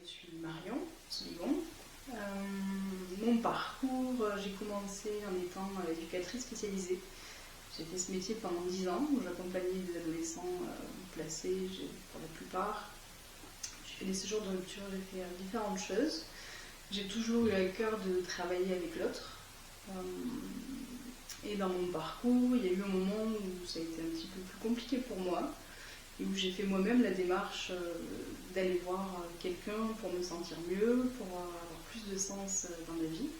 Je suis Marion Soligon. Mon parcours, j'ai commencé en étant éducatrice spécialisée. J'ai fait ce métier pendant 10 ans, où j'accompagnais des adolescents placés pour la plupart. J'ai fait des séjours de rupture, j'ai fait différentes choses. J'ai toujours eu à cœur de travailler avec l'autre. Et dans mon parcours, il y a eu un moment où ça a été un petit peu plus compliqué pour moi et où j'ai fait moi-même la démarche d'aller voir quelqu'un pour me sentir mieux, pour avoir plus de sens dans ma vie.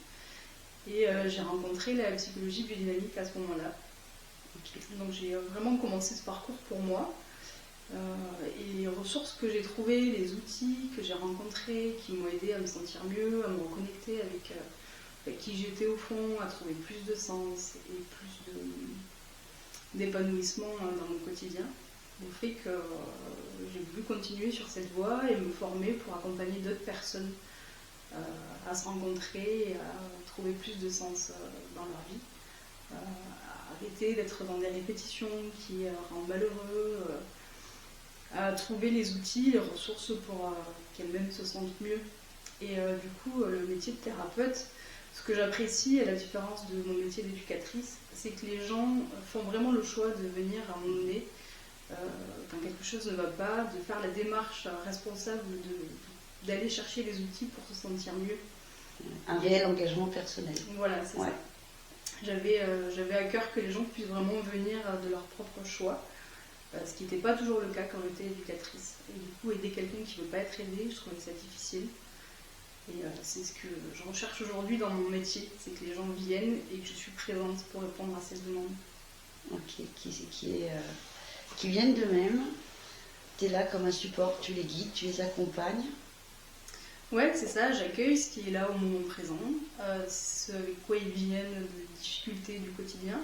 Et j'ai rencontré la psychologie biodynamique à ce moment-là. Donc j'ai vraiment commencé ce parcours pour moi. Et les ressources que j'ai trouvées, les outils que j'ai rencontrés qui m'ont aidé à me sentir mieux, à me reconnecter avec qui j'étais au fond, à trouver plus de sens et plus d'épanouissement dans mon quotidien, au fait que j'ai voulu continuer sur cette voie et me former pour accompagner d'autres personnes à se rencontrer et à trouver plus de sens dans leur vie, à arrêter d'être dans des répétitions qui rendent malheureux, à trouver les outils, les ressources pour qu'elles-mêmes se sentent mieux. Et du coup, le métier de thérapeute, ce que j'apprécie, à la différence de mon métier d'éducatrice, c'est que les gens font vraiment le choix de venir à un moment donné, quand quelque chose ne va pas, de faire la démarche responsable d'aller chercher les outils pour se sentir mieux. Un réel engagement personnel. Voilà, c'est ça. J'avais à cœur que les gens puissent vraiment venir de leur propre choix, ce qui n'était pas toujours le cas quand j'étais éducatrice. Et du coup, aider quelqu'un qui ne veut pas être aidé, je trouvais ça difficile. Et c'est ce que je recherche aujourd'hui dans mon métier, c'est que les gens viennent et que je suis présente pour répondre à ces demandes. Ok, qui viennent d'eux-mêmes, tu es là comme un support, tu les guides, tu les accompagnes. Ouais, c'est ça, j'accueille ce qui est là au moment présent, ce avec quoi ils viennent de difficultés du quotidien,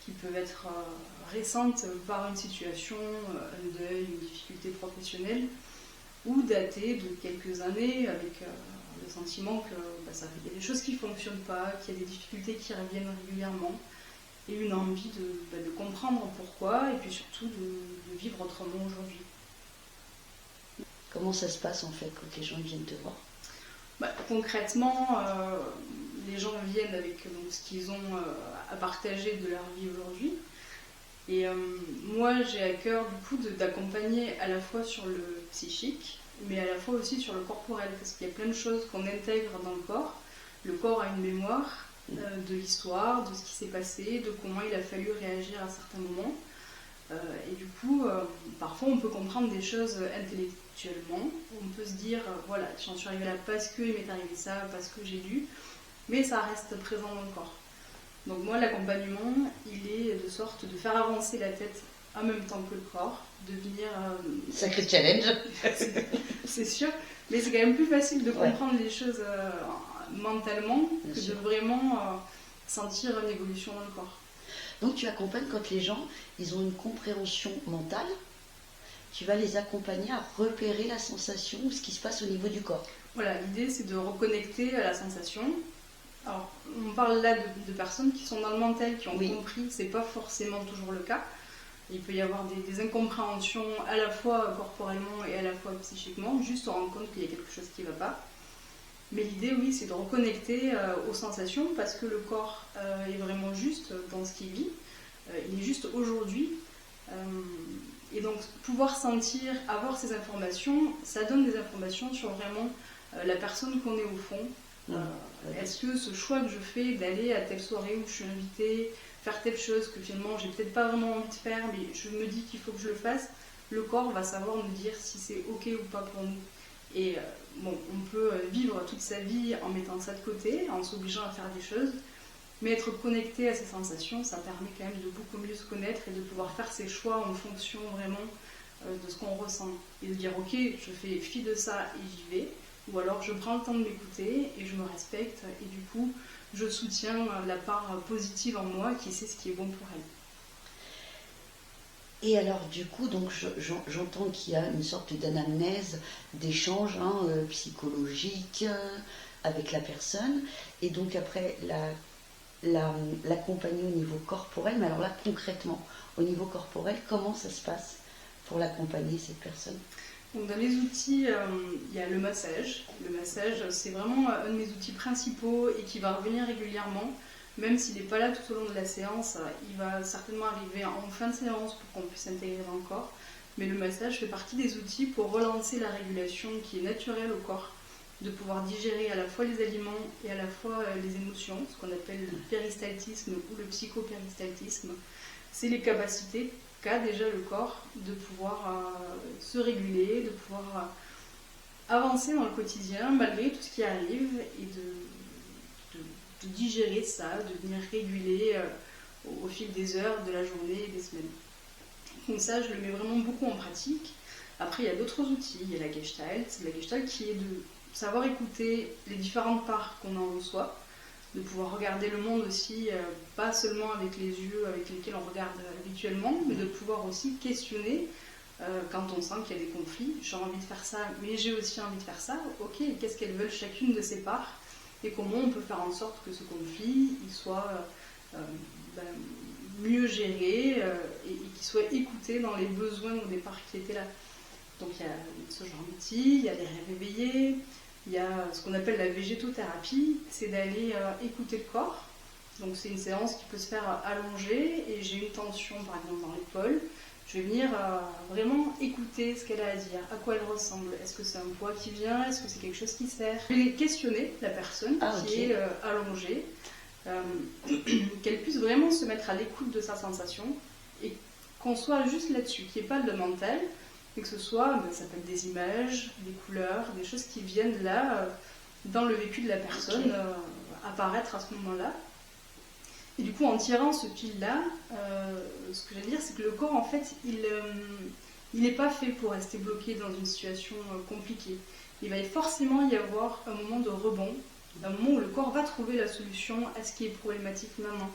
qui peuvent être récentes par une situation, un deuil, une difficulté professionnelle, ou datées de quelques années avec le sentiment que y a des choses qui ne fonctionnent pas, qu'il y a des difficultés qui reviennent régulièrement, et une envie de comprendre pourquoi, et puis surtout de vivre autrement aujourd'hui. Comment ça se passe en fait quand les gens viennent te voir? Concrètement, les gens viennent avec ce qu'ils ont à partager de leur vie aujourd'hui. Et moi, j'ai à cœur du coup d'accompagner à la fois sur le psychique, mais à la fois aussi sur le corporel, parce qu'il y a plein de choses qu'on intègre dans le corps. Le corps a une mémoire de l'histoire, de ce qui s'est passé, de comment il a fallu réagir à certains moments. Et du coup, parfois on peut comprendre des choses intellectuellement, on peut se dire, voilà, j'en suis arrivée là parce qu'il m'est arrivé ça, parce que j'ai dû, mais ça reste présent dans le corps. Donc moi, l'accompagnement, il est de sorte de faire avancer la tête en même temps que le corps, de venir... Sacré challenge. C'est sûr, mais c'est quand même plus facile de comprendre les choses mentalement que de vraiment sentir une évolution dans le corps. Donc tu accompagnes quand les gens, ils ont une compréhension mentale, tu vas les accompagner à repérer la sensation ou ce qui se passe au niveau du corps. Voilà, l'idée c'est de reconnecter à la sensation. Alors, on parle là de personnes qui sont dans le mental, qui ont compris, c'est pas forcément toujours le cas. Il peut y avoir des incompréhensions à la fois corporellement et à la fois psychiquement, juste on rend compte qu'il y a quelque chose qui ne va pas. Mais l'idée, oui, c'est de reconnecter aux sensations parce que le corps est vraiment juste dans ce qu'il vit. Il est juste aujourd'hui. Et donc, pouvoir sentir, avoir ces informations, ça donne des informations sur vraiment la personne qu'on est au fond. Est-ce que ce choix que je fais d'aller à telle soirée où je suis invitée, faire telle chose que finalement j'ai peut-être pas vraiment envie de faire, mais je me dis qu'il faut que je le fasse, le corps va savoir nous dire si c'est ok ou pas pour nous. Et on peut vivre toute sa vie en mettant ça de côté, en s'obligeant à faire des choses, mais être connecté à ces sensations, ça permet quand même de beaucoup mieux se connaître et de pouvoir faire ses choix en fonction vraiment de ce qu'on ressent. Et de dire ok, je fais fi de ça et j'y vais, ou alors je prends le temps de m'écouter et je me respecte et du coup je soutiens la part positive en moi qui sait ce qui est bon pour elle. Et alors du coup, donc j'entends qu'il y a une sorte d'anamnèse, d'échange psychologique avec la personne, et donc après l'accompagner au niveau corporel. Mais alors là, concrètement, au niveau corporel, comment ça se passe pour l'accompagner, cette personne? Donc dans les outils, il y a le massage. Le massage, c'est vraiment un de mes outils principaux et qui va revenir régulièrement. Même s'il n'est pas là tout au long de la séance, il va certainement arriver en fin de séance pour qu'on puisse intégrer dans le corps. Mais le massage fait partie des outils pour relancer la régulation qui est naturelle au corps, de pouvoir digérer à la fois les aliments et à la fois les émotions, ce qu'on appelle le péristaltisme ou le psychopéristaltisme. C'est les capacités qu'a déjà le corps de pouvoir se réguler, de pouvoir avancer dans le quotidien malgré tout ce qui arrive et de digérer ça, de venir réguler au fil des heures, de la journée et des semaines. Donc ça, je le mets vraiment beaucoup en pratique. Après, il y a d'autres outils. Il y a la Gestalt. C'est la Gestalt qui est de savoir écouter les différentes parts qu'on a en soi, de pouvoir regarder le monde aussi, pas seulement avec les yeux avec lesquels on regarde habituellement, mais de pouvoir aussi questionner quand on sent qu'il y a des conflits. J'ai envie de faire ça, mais j'ai aussi envie de faire ça. Ok, qu'est-ce qu'elles veulent chacune de ces parts et comment on peut faire en sorte que ce conflit il soit mieux géré et qu'il soit écouté dans les besoins au départ qui étaient là. Donc il y a ce genre d'outils, il y a les rêves éveillés, il y a ce qu'on appelle la végétothérapie, c'est d'aller écouter le corps. Donc c'est une séance qui peut se faire allongée et j'ai une tension par exemple dans l'épaule. Je vais venir vraiment écouter ce qu'elle a à dire, à quoi elle ressemble. Est-ce que c'est un poids qui vient? Est-ce que c'est quelque chose qui sert? Je vais questionner la personne qui est allongée, qu'elle puisse vraiment se mettre à l'écoute de sa sensation et qu'on soit juste là-dessus, qu'il n'y ait pas de mental, et que ce soit, ça peut être des images, des couleurs, des choses qui viennent là, dans le vécu de la personne, apparaître à ce moment-là. Et du coup, en tirant ce fil-là, ce que j'allais dire, c'est que le corps, en fait, il n'est pas fait pour rester bloqué dans une situation compliquée. Il va forcément y avoir un moment de rebond, un moment où le corps va trouver la solution à ce qui est problématique maintenant.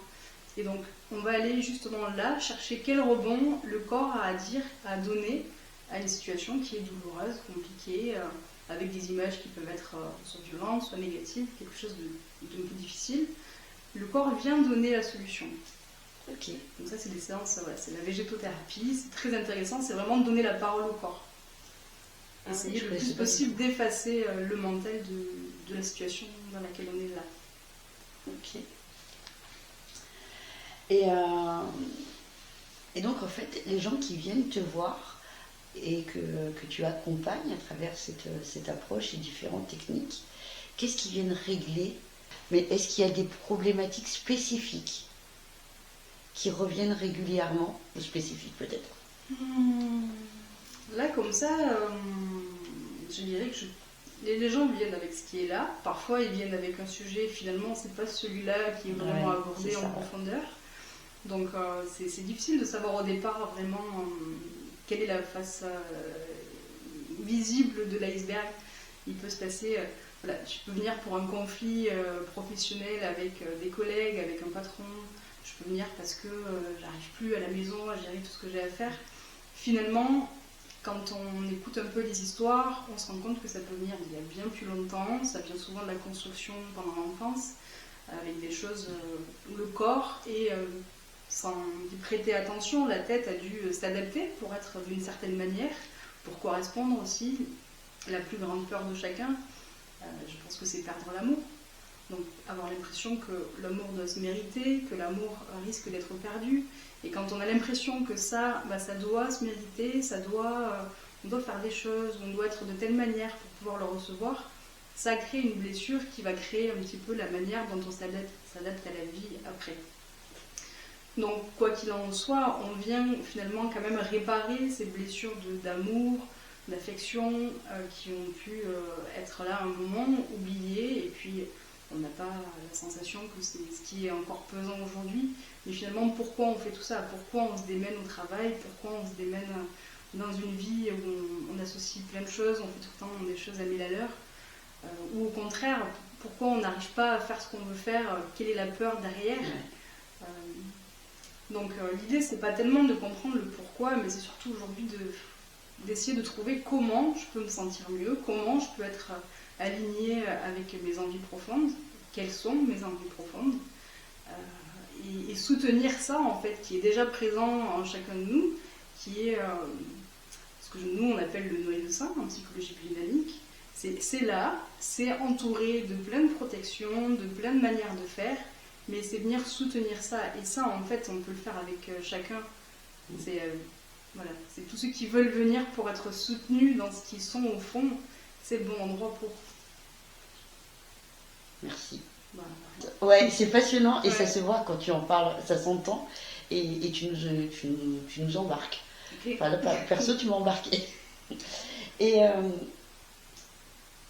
Et donc, on va aller justement là, chercher quel rebond le corps a à dire, à donner à une situation qui est douloureuse, compliquée, avec des images qui peuvent être soit violentes, soit négatives, quelque chose de plus difficile. Le corps vient donner la solution. Ok. Donc ça, c'est des séances, voilà, c'est la végétothérapie, c'est très intéressant, c'est vraiment de donner la parole au corps. Essayer le plus possible d'effacer le mental de la situation dans laquelle on est là. Ok. Et donc, en fait, les gens qui viennent te voir et que tu accompagnes à travers cette approche et différentes techniques, qu'est-ce qu'ils viennent régler? Mais est-ce qu'il y a des problématiques spécifiques qui reviennent régulièrement, ou spécifiques peut-être? Là, comme ça, je dirais que les gens viennent avec ce qui est là. Parfois, ils viennent avec un sujet, finalement, c'est pas celui-là qui est vraiment abordé en profondeur. Donc, c'est difficile de savoir au départ vraiment quelle est la face visible de l'iceberg. Il peut se passer... Voilà, tu peux venir pour un conflit professionnel avec des collègues, avec un patron. Je peux venir parce que j'arrive plus à la maison à gérer tout ce que j'ai à faire. Finalement, quand on écoute un peu les histoires, on se rend compte que ça peut venir d'il y a bien plus longtemps. Ça vient souvent de la construction pendant l'enfance, avec des choses où le corps, et sans y prêter attention, la tête a dû s'adapter pour être d'une certaine manière, pour correspondre aussi. La plus grande peur de chacun, je pense que c'est perdre l'amour. Donc avoir l'impression que l'amour doit se mériter, que l'amour risque d'être perdu. Et quand on a l'impression que ça doit se mériter, on doit faire des choses, on doit être de telle manière pour pouvoir le recevoir, ça crée une blessure qui va créer un petit peu la manière dont on s'adapte à la vie après. Donc quoi qu'il en soit, on vient finalement quand même réparer ces blessures d'amour, d'affection qui ont pu être là un moment, oubliées, et puis on n'a pas la sensation que c'est ce qui est encore pesant aujourd'hui. Mais finalement, pourquoi on fait tout ça? Pourquoi on se démène au travail? Pourquoi on se démène dans une vie où on associe plein de choses, on fait tout le temps des choses à 1000 à l'heure? Ou au contraire, pourquoi on n'arrive pas à faire ce qu'on veut faire? Quelle est la peur derrière? Donc l'idée, c'est pas tellement de comprendre le pourquoi, mais c'est surtout aujourd'hui d'essayer de trouver comment je peux me sentir mieux, comment je peux être alignée avec mes envies profondes, quelles sont mes envies profondes, et soutenir ça en fait, qui est déjà présent en chacun de nous, qui est ce que nous on appelle le noyau sain en psychologie biodynamique. C'est là, c'est entouré de plein de protections, de plein de manières de faire, mais c'est venir soutenir ça. Et ça, en fait, on peut le faire avec chacun. C'est voilà, c'est tous ceux qui veulent venir pour être soutenus dans ce qu'ils sont au fond, c'est le bon endroit pour. Merci. Voilà. Ouais, c'est passionnant et Ouais. ça se voit quand tu en parles, ça s'entend et tu nous embarques. Ok. Enfin, là, perso, tu m'as embarqué. Et,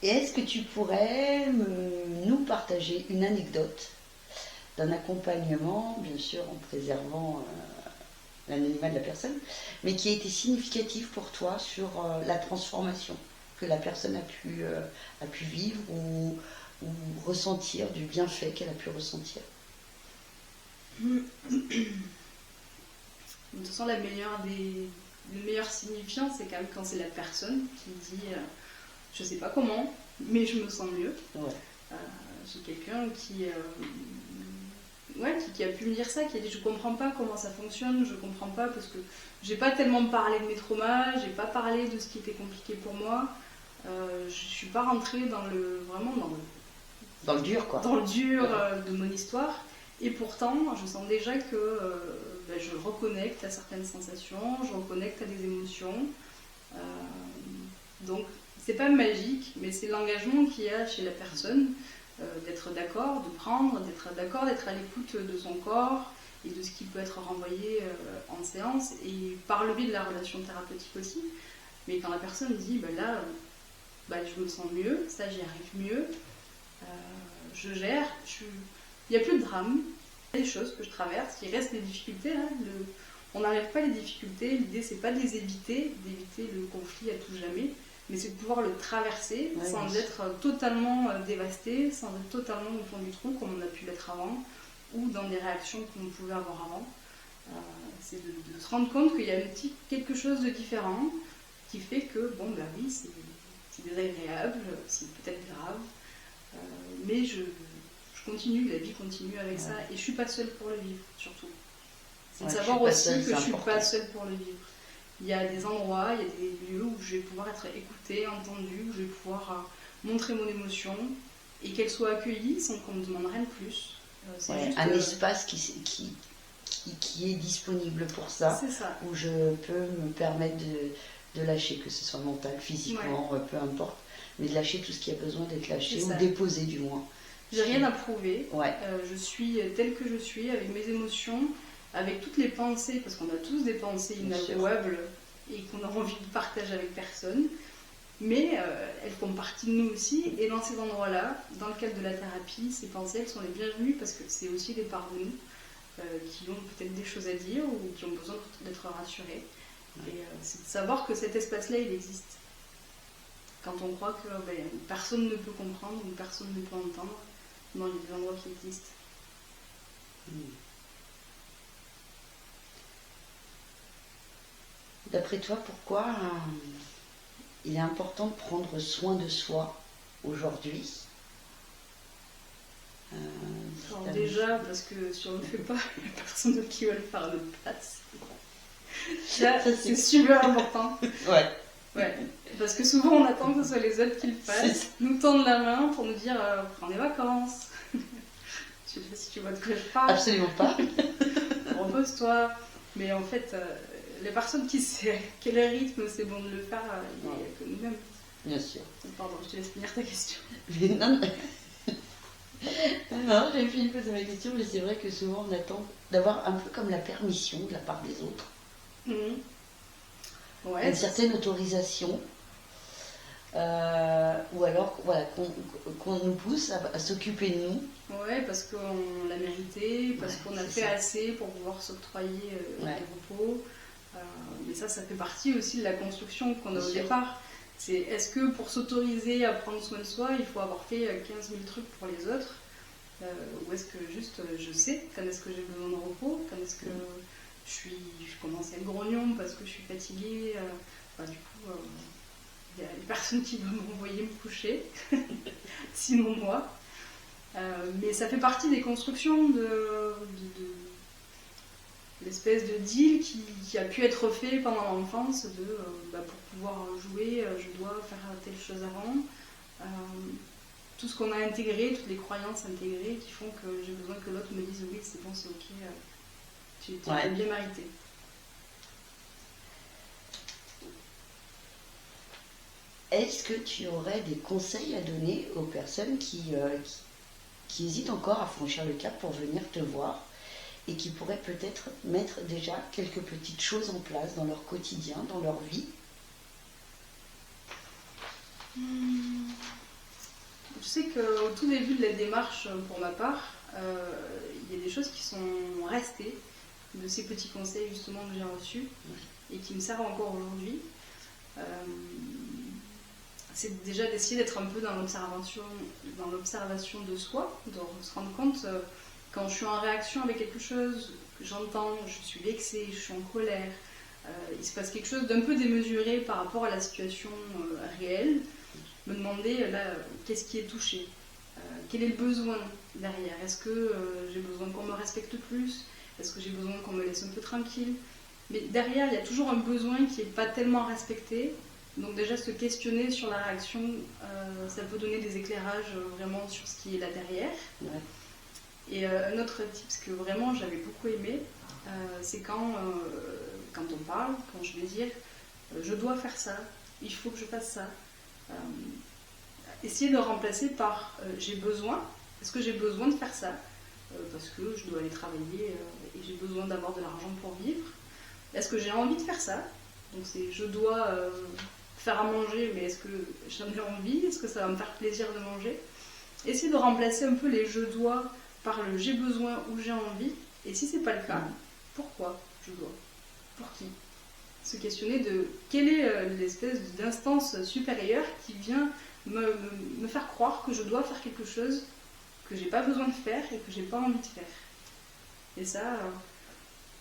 est-ce que tu pourrais nous partager une anecdote d'un accompagnement, bien sûr en préservant l'anonymat de la personne, mais qui a été significatif pour toi sur la transformation que la personne a pu vivre ou ressentir, du bienfait qu'elle a pu ressentir? De toute façon, le meilleur signifiant, c'est quand même quand c'est la personne qui dit je sais pas comment, mais je me sens mieux. Ouais. J'ai quelqu'un qui a pu me dire ça, qui a dit je comprends pas comment ça fonctionne, je comprends pas parce que j'ai pas tellement parlé de mes traumas, j'ai pas parlé de ce qui était compliqué pour moi, je suis pas rentrée vraiment Dans le dur, quoi. dans le dur de mon histoire. Et pourtant, je sens déjà que je reconnecte à certaines sensations, je reconnecte à des émotions. Donc, c'est pas magique, mais c'est l'engagement qu'il y a chez la personne d'être d'accord, de prendre, d'être d'accord, d'être à l'écoute de son corps et de ce qui peut être renvoyé en séance et par le biais de la relation thérapeutique aussi. Mais quand la personne dit je me sens mieux, ça j'y arrive mieux, je gère, il n'y a plus de drame, il y a des choses que je traverse, il reste des difficultés, hein, on n'enlève pas les difficultés, l'idée c'est pas de les éviter, d'éviter le conflit à tout jamais, mais c'est de pouvoir le traverser sans être totalement dévasté, sans être totalement au fond du trou comme on a pu l'être avant, ou dans des réactions qu'on pouvait avoir avant. C'est de se rendre compte qu'il y a quelque chose de différent qui fait que, oui, c'est désagréable, c'est peut-être grave, mais je continue, la vie continue avec ça, et je suis pas seule pour le vivre, surtout. C'est de savoir aussi que je suis pas seule pour le vivre. Il y a des endroits, il y a des lieux où je vais pouvoir être écoutée, entendue, où je vais pouvoir montrer mon émotion, et qu'elle soit accueillie sans qu'on me demande rien de plus. C'est juste un espace qui est disponible pour ça, où je peux me permettre de lâcher, que ce soit mental, physiquement, peu importe, mais de lâcher tout ce qui a besoin d'être lâché, ou déposé du moins. J'ai rien à prouver, je suis telle que je suis, avec mes émotions, avec toutes les pensées, parce qu'on a tous des pensées inavouables et qu'on a envie de partager avec personne, mais elles font partie de nous aussi, et dans ces endroits-là, dans le cadre de la thérapie, ces pensées, elles sont les bienvenues, parce que c'est aussi des parts de nous qui ont peut-être des choses à dire, ou qui ont besoin d'être rassurées. Et c'est de savoir que cet espace-là, il existe. Quand on croit que personne ne peut comprendre, ou personne ne peut entendre, non, il y a des endroits qui existent. D'après toi, pourquoi il est important de prendre soin de soi aujourd'hui? Alors déjà, parce que si on ne le fait pas, il n'y a personne qui va le faire à notre place. Là, c'est super important. Ouais. Parce que souvent, on attend que ce soit les autres qui le fassent, nous tendent la main pour nous dire prends des vacances. Je sais pas si tu vois de quoi je parle. Absolument pas. Repose-toi. Mais en fait, les personnes qui savent quel rythme c'est bon de le faire, il n'y a que nous-mêmes. Bien sûr. Pardon, je te laisse finir ta question. Mais non, j'ai fini de poser ma question, mais c'est vrai que souvent on attend d'avoir un peu comme la permission de la part des autres. Une certaine autorisation. Ou alors qu'on nous pousse à s'occuper de nous. Ouais, parce qu'on l'a mérité, parce qu'on a fait assez pour pouvoir s'octroyer des repos. Mais ça fait partie aussi de la construction qu'on a au départ. Est-ce que pour s'autoriser à prendre soin de soi, il faut avoir fait 15 000 trucs pour les autres, ou est-ce que juste je sais quand est-ce que j'ai besoin de repos, quand est-ce que je commence à être grognon parce que je suis fatiguée, du coup il y a une personne qui va m'envoyer me coucher, sinon moi. Mais ça fait partie des constructions l'espèce de deal qui a pu être fait pendant l'enfance pour pouvoir jouer, je dois faire telle chose avant. Tout ce qu'on a intégré, toutes les croyances intégrées qui font que j'ai besoin que l'autre me dise oui, c'est bon, c'est ok, tu as bien mérité. Est-ce que tu aurais des conseils à donner aux personnes qui hésitent encore à franchir le cap pour venir te voir et qui pourraient peut-être mettre déjà quelques petites choses en place dans leur quotidien, dans leur vie? Je sais qu'au tout début de la démarche, pour ma part, il y a des choses qui sont restées de ces petits conseils justement que j'ai reçus et qui me servent encore aujourd'hui. C'est déjà d'essayer d'être un peu dans l'observation de soi, de se rendre compte quand je suis en réaction avec quelque chose, que j'entends, je suis vexée, je suis en colère, il se passe quelque chose d'un peu démesuré par rapport à la situation réelle, me demander là, qu'est-ce qui est touché, quel est le besoin derrière, est-ce que j'ai besoin qu'on me respecte plus, est-ce que j'ai besoin qu'on me laisse un peu tranquille, mais derrière il y a toujours un besoin qui n'est pas tellement respecté. Donc déjà se questionner sur la réaction, ça peut donner des éclairages vraiment sur ce qui est là derrière. Ouais. Et un autre tip que vraiment j'avais beaucoup aimé, c'est quand on parle, quand je vais dire je dois faire ça, il faut que je fasse ça. Essayer de remplacer par j'ai besoin, est-ce que j'ai besoin de faire ça parce que je dois aller travailler et j'ai besoin d'avoir de l'argent pour vivre. Est-ce que j'ai envie de faire ça? Donc c'est je dois faire à manger, mais est-ce que j'en ai envie? Est-ce que ça va me faire plaisir de manger? Essayer de remplacer un peu les je dois par le j'ai besoin ou j'ai envie. Et si c'est pas le cas, pourquoi je dois? Pour qui? Se questionner de quelle est l'espèce d'instance supérieure qui vient me faire croire que je dois faire quelque chose que j'ai pas besoin de faire et que j'ai pas envie de faire. Et ça,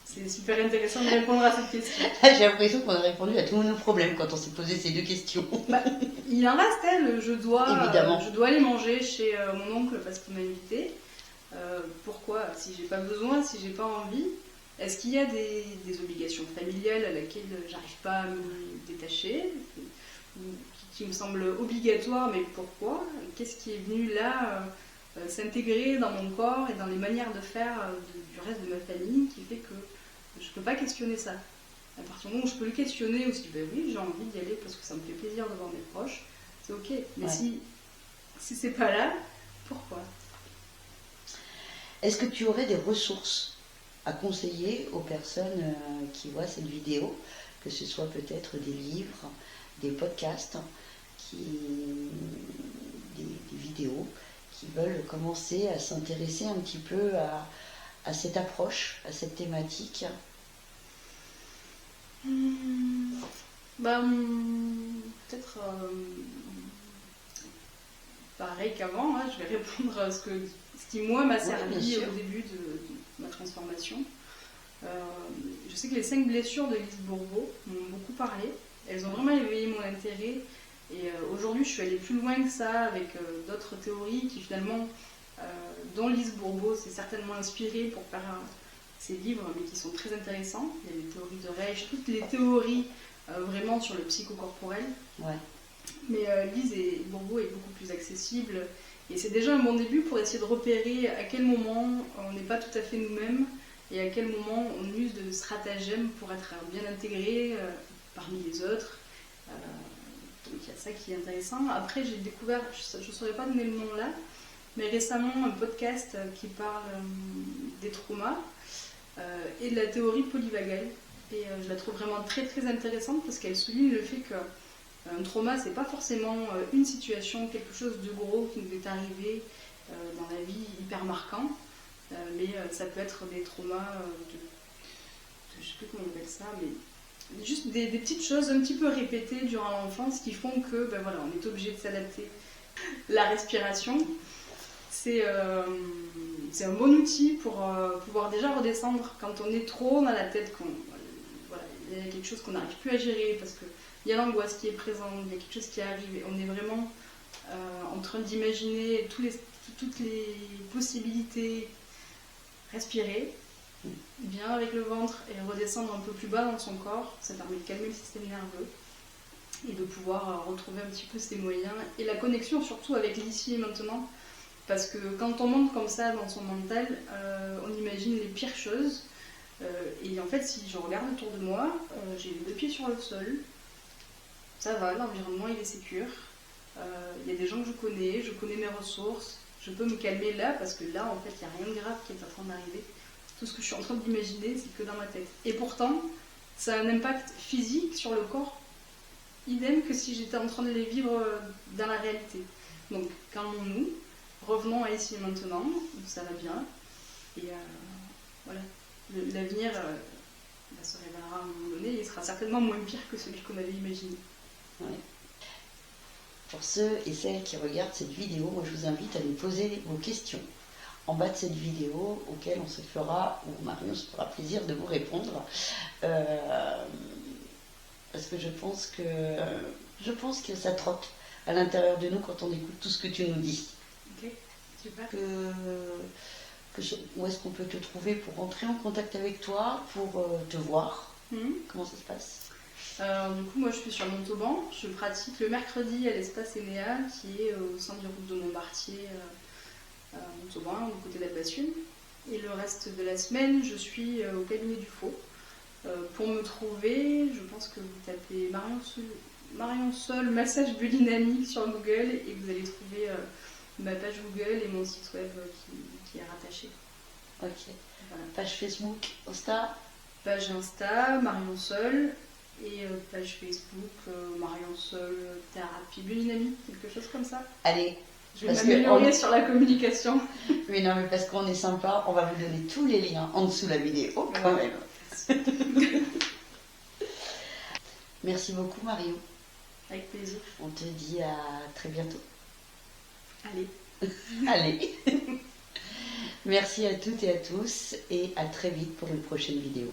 c'est super intéressant de répondre à cette question. J'ai l'impression qu'on a répondu à tous nos problèmes quand on s'est posé ces deux questions. Il en reste, je dois aller manger chez mon oncle parce qu'il m'a invité. Pourquoi? Si j'ai pas besoin, si j'ai pas envie, est-ce qu'il y a des obligations familiales à laquelle j'arrive pas à me détacher, qui me semblent obligatoires, mais pourquoi? Qu'est-ce qui est venu là s'intégrer dans mon corps et dans les manières de faire du reste de ma famille qui fait que je ne peux pas questionner ça. À partir du moment où je peux le questionner, ou si oui, j'ai envie d'y aller parce que ça me fait plaisir de voir mes proches, c'est ok. Mais si c'est pas là, pourquoi? Est-ce que tu aurais des ressources à conseiller aux personnes qui voient cette vidéo, que ce soit peut-être des livres, des podcasts, des vidéos, qui veulent commencer à s'intéresser un petit peu à cette approche, à cette thématique? Peut-être pareil qu'avant, je vais répondre à ce qui moi m'a servi au début de ma transformation. Je sais que les 5 blessures de Lise Bourbeau m'ont beaucoup parlé, elles ont vraiment éveillé mon intérêt et aujourd'hui je suis allée plus loin que ça avec d'autres théories qui finalement, dont Lise Bourbeau s'est certainement inspirée pour faire ces livres, mais qui sont très intéressants. Il y a les théories de Reich, toutes les théories vraiment sur le psychocorporel. Ouais. Mais Lise Bourbeau est beaucoup plus accessible et c'est déjà un bon début pour essayer de repérer à quel moment on n'est pas tout à fait nous-mêmes et à quel moment on use de stratagèmes pour être bien intégré parmi les autres. Donc il y a ça qui est intéressant. Après j'ai découvert, je ne saurais pas donner le nom là, mais récemment un podcast qui parle des traumas et de la théorie polyvagale. Et je la trouve vraiment très très intéressante parce qu'elle souligne le fait qu'un trauma c'est pas forcément une situation, quelque chose de gros qui nous est arrivé dans la vie hyper marquant, mais ça peut être des traumas je sais plus comment on appelle ça, mais juste des petites choses un petit peu répétées durant l'enfance qui font que on est obligé de s'adapter. La respiration, c'est un bon outil pour pouvoir déjà redescendre quand on est trop dans la tête, il y a quelque chose qu'on n'arrive plus à gérer parce qu'il y a l'angoisse qui est présente, il y a quelque chose qui arrive et on est vraiment en train d'imaginer toutes les possibilités. Respirer, bien avec le ventre et redescendre un peu plus bas dans son corps. Ça permet de calmer le système nerveux et de pouvoir retrouver un petit peu ses moyens et la connexion surtout avec l'ici et maintenant. Parce que quand on monte comme ça dans son mental, on imagine les pires choses. Et en fait, si je regarde autour de moi, j'ai les 2 pieds sur le sol. Ça va, l'environnement il est sécure. Il y a des gens que je connais mes ressources. Je peux me calmer là parce que là, en fait, il n'y a rien de grave qui est en train d'arriver. Tout ce que je suis en train d'imaginer, c'est que dans ma tête. Et pourtant, ça a un impact physique sur le corps, idem que si j'étais en train de les vivre dans la réalité. Donc, calmons-nous, revenons à ici et maintenant, ça va bien. Et voilà, l'avenir se révélera à un moment donné, il sera certainement moins pire que celui qu'on avait imaginé. Ouais. Pour ceux et celles qui regardent cette vidéo, moi je vous invite à nous poser vos questions en bas de cette vidéo, auxquelles on se fera, ou Marion se fera plaisir de vous répondre. Parce que je pense que ça trotte à l'intérieur de nous quand on écoute tout ce que tu nous dis. Ok, super. Où est-ce qu'on peut te trouver pour rentrer en contact avec toi, pour te voir? Comment ça se passe? Du coup, moi je suis sur Montauban. Je pratique le mercredi à l'espace Enea qui est au centre du route de Montbartier à Montauban, du côté d'Albastune. Et le reste de la semaine, je suis au cabinet du Faux. Pour me trouver, je pense que vous tapez Marion Sol massage biodynamique sur Google et vous allez trouver ma page Google et mon site web qui est rattaché. Ok. Voilà. Page Facebook, Insta? Page Insta, Marion Sol, et page Facebook, Marion Sol, thérapie biodynamique, quelque chose comme ça. Allez. Je vais m'améliorer sur la communication. Oui, non, mais parce qu'on est sympa, on va vous donner tous les liens en dessous de la vidéo, quand même. Merci beaucoup, Marion. Avec plaisir. On te dit à très bientôt. Allez. Allez. Merci à toutes et à tous et à très vite pour une prochaine vidéo.